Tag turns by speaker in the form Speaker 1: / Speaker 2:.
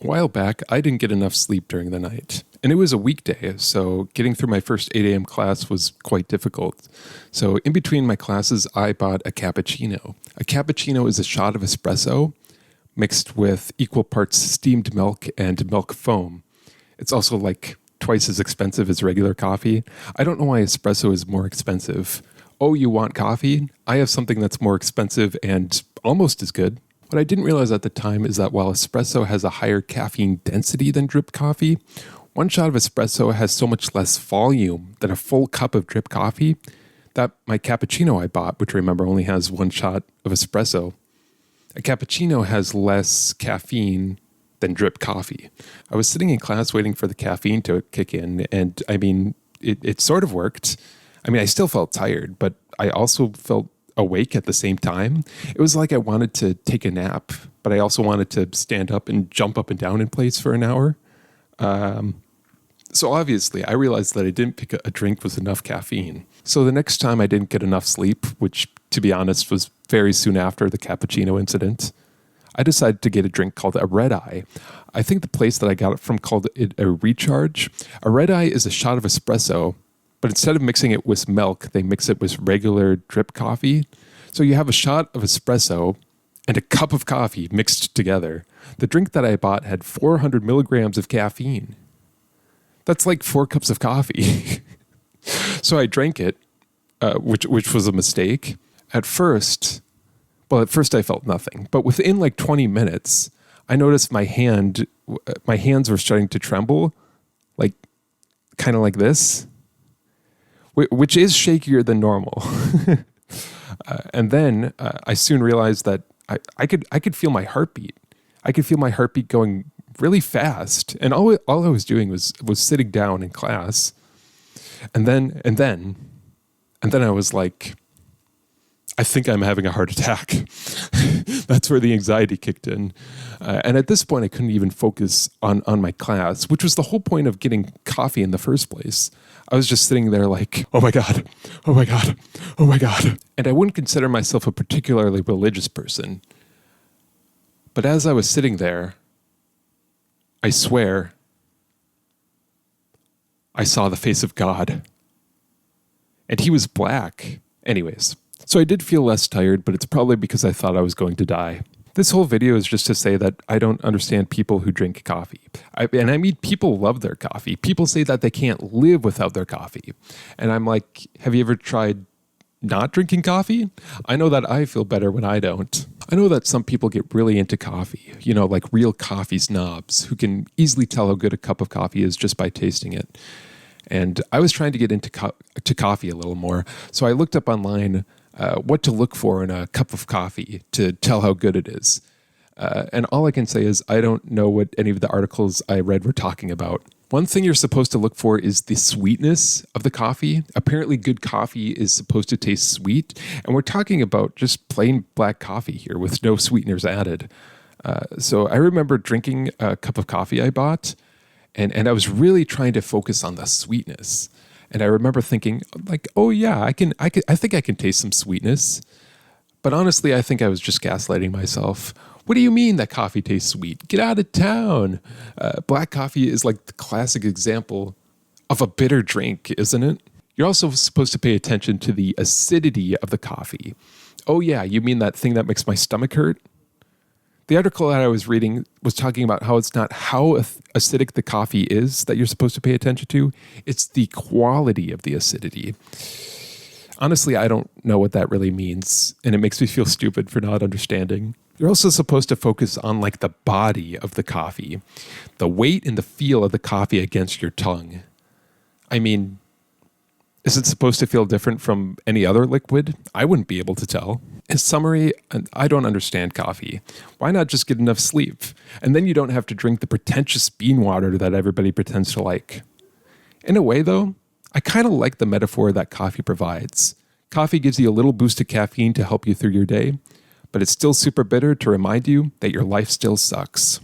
Speaker 1: A while back, I didn't get enough sleep during the night. And it was a weekday, so getting through my first 8 a.m. class was quite difficult. So in between my classes, I bought a cappuccino. A cappuccino is a shot of espresso mixed with equal parts steamed milk and milk foam. It's also like twice as expensive as regular coffee. I don't know why espresso is more expensive. Oh, you want coffee? I have something that's more expensive and almost as good. What I didn't realize at the time is that while espresso has a higher caffeine density than drip coffee, one shot of espresso has so much less volume than a full cup of drip coffee that my cappuccino I bought, which remember only has one shot of espresso, a cappuccino has less caffeine than drip coffee. I was sitting in class waiting for the caffeine to kick in, and it sort of worked. I still felt tired, but I also felt awake at the same time. It was like I wanted to take a nap, but I also wanted to stand up and jump up and down in place for an hour. So obviously, I realized that I didn't pick a drink with enough caffeine. So the next time I didn't get enough sleep, which to be honest was very soon after the cappuccino incident, I decided to get a drink called a Red Eye. I think the place that I got it from called it a Recharge. A Red Eye is a shot of espresso, but instead of mixing it with milk, they mix it with regular drip coffee. So you have a shot of espresso and a cup of coffee mixed together. The drink that I bought had 400 milligrams of caffeine. That's like 4 cups of coffee. So I drank it, which was a mistake. At first I felt nothing. But within like 20 minutes, I noticed my hands were starting to tremble, like kind of like this, which is shakier than normal. And then I soon realized that I could feel my heartbeat. I could feel my heartbeat going really fast. And all I was doing was sitting down in class. And then I was like, I think I'm having a heart attack. That's where the anxiety kicked in. And at this point, I couldn't even focus on my class, which was the whole point of getting coffee in the first place. I was just sitting there like, oh my God, oh my God, oh my God. And I wouldn't consider myself a particularly religious person. But as I was sitting there, I swear, I saw the face of God. And he was black. Anyways, so I did feel less tired, but it's probably because I thought I was going to die. This whole video is just to say that I don't understand people who drink coffee. People love their coffee. People say that they can't live without their coffee. And I'm like, have you ever tried not drinking coffee? I know that I feel better when I don't. I know that some people get really into coffee, like real coffee snobs who can easily tell how good a cup of coffee is just by tasting it. And I was trying to get into to coffee a little more. So I looked up online what to look for in a cup of coffee to tell how good it is. And all I can say is I don't know what any of the articles I read were talking about. One thing you're supposed to look for is the sweetness of the coffee. Apparently good coffee is supposed to taste sweet. And we're talking about just plain black coffee here with no sweeteners added. So I remember drinking a cup of coffee I bought, and I was really trying to focus on the sweetness. And I remember thinking, like, oh yeah, I think I can taste some sweetness. But honestly, I think I was just gaslighting myself. What do you mean that coffee tastes sweet? Get out of town. Black coffee is like the classic example of a bitter drink, isn't it? You're also supposed to pay attention to the acidity of the coffee. Oh yeah, you mean that thing that makes my stomach hurt? The article that I was reading was talking about how it's not how acidic the coffee is that you're supposed to pay attention to. It's the quality of the acidity. Honestly, I don't know what that really means, and it makes me feel stupid for not understanding. You're also supposed to focus on like the body of the coffee, the weight and the feel of the coffee against your tongue. Is it supposed to feel different from any other liquid? I wouldn't be able to tell. In summary, I don't understand coffee. Why not just get enough sleep? And then you don't have to drink the pretentious bean water that everybody pretends to like. In a way, though, I kind of like the metaphor that coffee provides. Coffee gives you a little boost of caffeine to help you through your day, but it's still super bitter to remind you that your life still sucks.